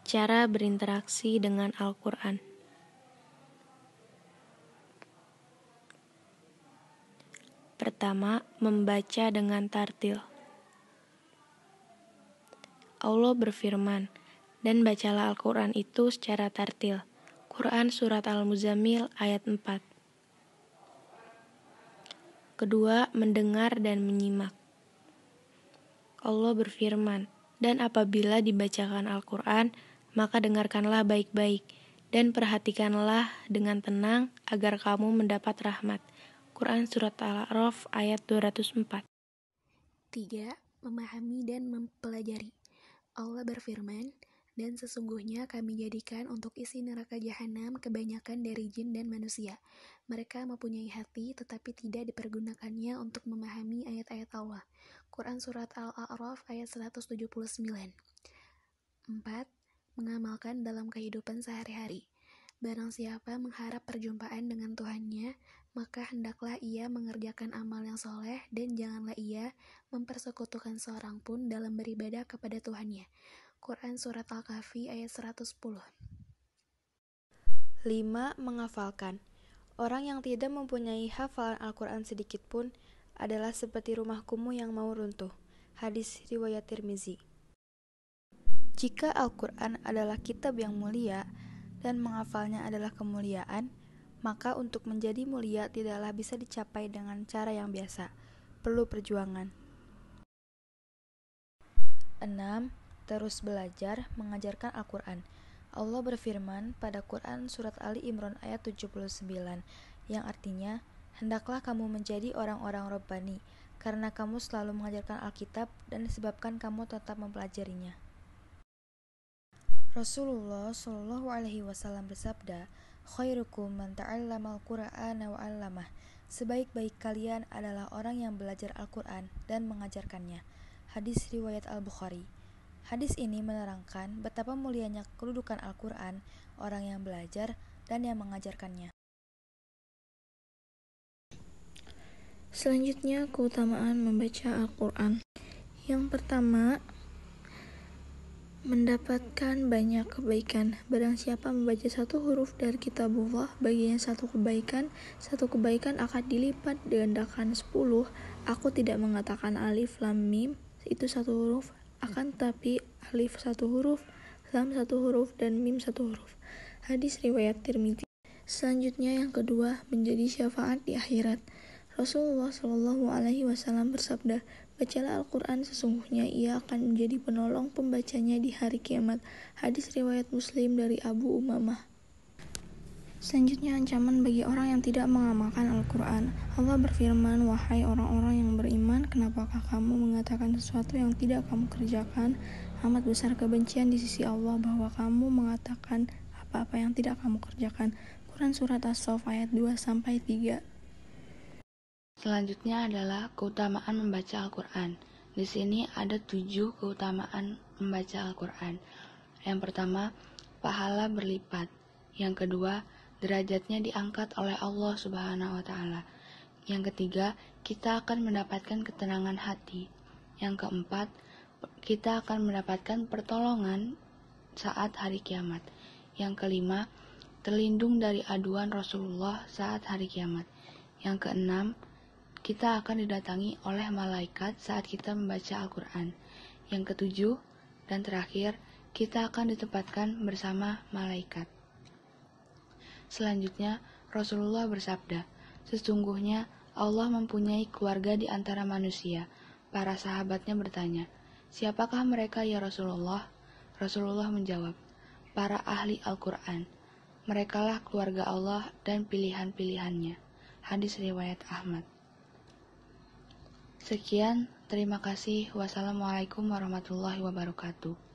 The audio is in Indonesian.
Cara berinteraksi dengan Al-Quran. Pertama, membaca dengan tartil. Allah berfirman, dan bacalah Al-Quran itu secara tartil. Quran Surat Al-Muzammil ayat 4. Kedua, mendengar dan menyimak. Allah berfirman, dan apabila dibacakan Al-Quran, maka dengarkanlah baik-baik, dan perhatikanlah dengan tenang agar kamu mendapat rahmat. Quran Surat Al-A'raf ayat 204. 3. Memahami dan mempelajari. Allah berfirman, dan sesungguhnya kami jadikan untuk isi neraka jahanam kebanyakan dari jin dan manusia. Mereka mempunyai hati tetapi tidak dipergunakannya untuk memahami ayat-ayat Allah. Quran Surat Al-A'raf ayat 179. 4. Mengamalkan dalam kehidupan sehari-hari. Barang siapa mengharap perjumpaan dengan Tuhannya, maka hendaklah ia mengerjakan amal yang soleh dan janganlah ia mempersekutukan seorang pun dalam beribadah kepada Tuhannya. Quran Surat Al-Kahfi ayat 110. 5. Menghafalkan. Orang yang tidak mempunyai hafalan Al-Quran sedikit pun adalah seperti rumah kumuh yang mau runtuh. Hadis riwayat Tirmizi. Jika Al-Quran adalah kitab yang mulia dan menghafalnya adalah kemuliaan, maka untuk menjadi mulia tidaklah bisa dicapai dengan cara yang biasa, perlu perjuangan. 6. Terus belajar mengajarkan Al-Quran. Allah berfirman pada Quran Surat Ali Imran ayat 79, yang artinya, hendaklah kamu menjadi orang-orang Rabbani, karena kamu selalu mengajarkan Alkitab dan disebabkan kamu tetap mempelajarinya. Rasulullah Shallallahu Alaihi Wasallam bersabda, khairukum man ta'allamal Qur'ana wa 'allamah. Sebaik-baik kalian adalah orang yang belajar Al-Quran dan mengajarkannya. Hadis riwayat Al-Bukhari. Hadis ini menerangkan betapa mulianya kedudukan Al-Quran, orang yang belajar dan yang mengajarkannya. Selanjutnya, keutamaan membaca Al-Quran. Yang pertama, mendapatkan banyak kebaikan. Barang siapa membaca satu huruf dari kitabullah, baginya satu kebaikan akan dilipat gandakan 10. Aku tidak mengatakan alif lam mim itu satu huruf, akan tetapi alif satu huruf, lam satu huruf, dan mim satu huruf. Hadis riwayat Tirmizi. Selanjutnya, yang kedua, menjadi syafaat di akhirat. Rasulullah Shallallahu Alaihi Wasallam bersabda, bacalah Al-Quran, sesungguhnya ia akan menjadi penolong pembacanya di hari kiamat. Hadis riwayat Muslim dari Abu Umamah. Selanjutnya, ancaman bagi orang yang tidak mengamalkan Al-Quran. Allah berfirman, wahai orang-orang yang beriman, kenapakah kamu mengatakan sesuatu yang tidak kamu kerjakan? Amat besar kebencian di sisi Allah bahwa kamu mengatakan apa-apa yang tidak kamu kerjakan. Quran Surat As-Saff ayat 2-3. Selanjutnya adalah keutamaan membaca Al-Quran. Di sini ada 7 keutamaan membaca Al-Quran. Yang pertama, pahala berlipat. Yang kedua, derajatnya diangkat oleh Allah Subhanahu wa Ta'ala. Yang ketiga, kita akan mendapatkan ketenangan hati. Yang keempat, kita akan mendapatkan pertolongan saat hari kiamat. Yang kelima, terlindung dari aduan Rasulullah saat hari kiamat. Yang keenam, kita akan didatangi oleh malaikat saat kita membaca Al-Quran. Yang ketujuh dan terakhir, kita akan ditempatkan bersama malaikat. Selanjutnya, Rasulullah bersabda, sesungguhnya Allah mempunyai keluarga di antara manusia. Para sahabatnya bertanya, siapakah mereka ya Rasulullah? Rasulullah menjawab, para ahli Al-Quran. Merekalah keluarga Allah dan pilihan-pilihannya. Hadis riwayat Ahmad. Sekian, terima kasih. Wassalamualaikum warahmatullahi wabarakatuh.